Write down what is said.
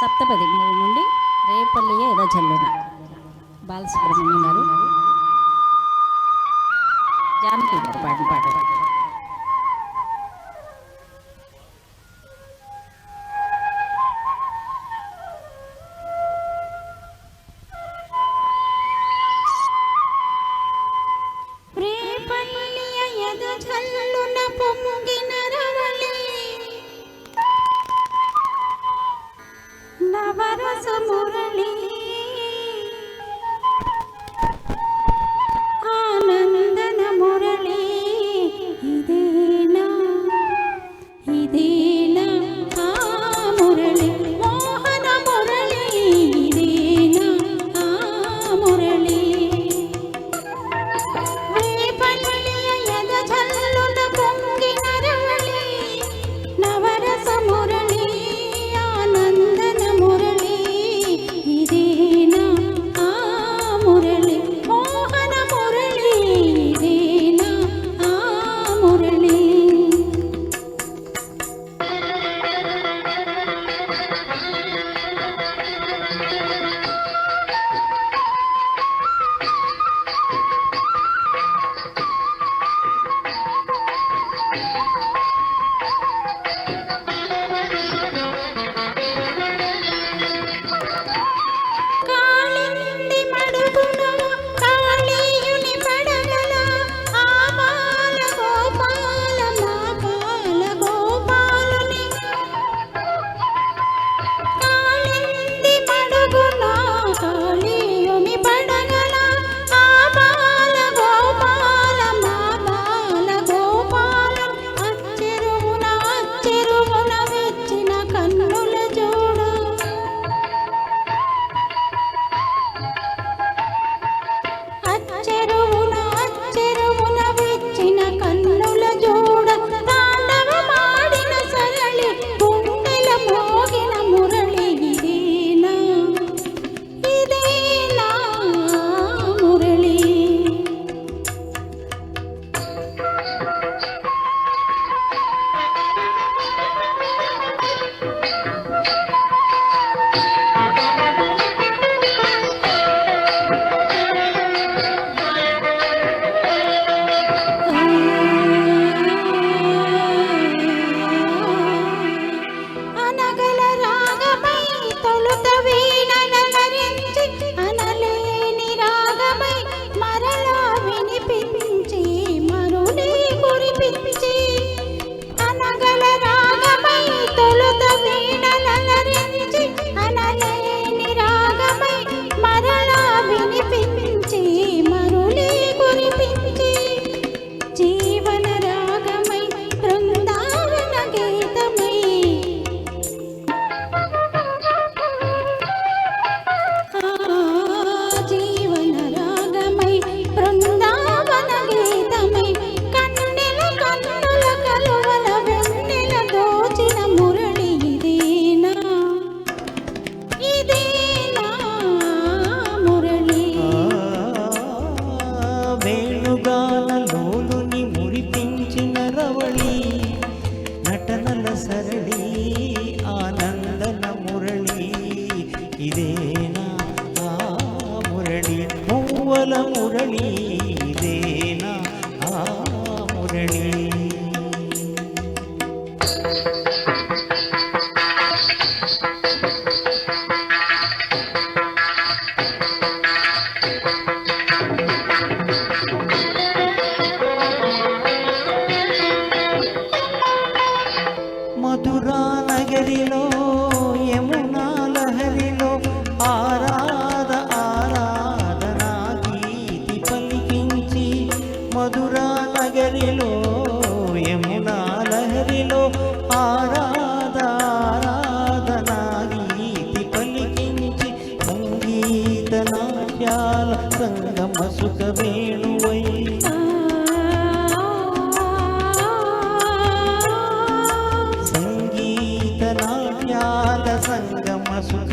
సప్తపది movie నుండి రేపల్లియే ఏదో జల్లున బాలసుబ్రహ్మణ్యం గారు జానకి గారు పాడిన పాట. నవరస మురళి ఆనందన మురళి ఇదేనా ఇదేనా ఆ మురళి మోహన మురళి ఇదేనా ఆ మురళి రేపల్లియ యద జల్లున పొంగిన రవళి నవరస మురళి ఆనందన మురళి ఇదేనా ఆ మురళి మోహన మురళి ఇదేనా ఆ మురళి. కాళింది మడుగున కాళీయుని పడగల ఆ బాల గోపాల మా బాల గోపాలుని కాళింది మడుగున కాళీయుని పడగల ఆ బాల గోపాల మా బాల గోపాలుని అచ్చెరువున వెచ్చిన కన్నుల జోడ అచ్చెరువున వెచ్చిన కన్నుల జోడ తాండవమాడిన సరళి గుండెల మోగిన మురళి ఇదేనా ఇదేనా మురళి. అనగల రాగమై తొలుత వీణనరించి అనలేని రాగమై మరలా వినిపించి మరులే కురిపించి అనగల రాగమై తొలుత వీణనరించి అనలేని రాగమై మరలా వినిపించి మరులే కురిపించి జీవన రాగమై బృందావన గీతమై జీవన రాగమై బృందావన గీతమై కన్నెల కన్నుల కలువల వెన్నెల దోచిన మురళి ఇదేనా ఇదేనా మురళి. వేణుగానలోలుని మురిపించిన రవళి నటనల సరళి ఆనందన మురళి ఇదేనా ఆ మురళి మూవల మురళి ఇదేనా ఆ మురళి. మధురా నగరిలో యమునా లహరిలో ఆరాధనా గీతి పలికించి మధురా నగరిలో యమునా లహరిలో ఆరాధనా గీతి పలికించి సంగీత నాట్యాల సంగమ సుఖ వేణువై సంగీత నాట్యాల సంగమ సుఖ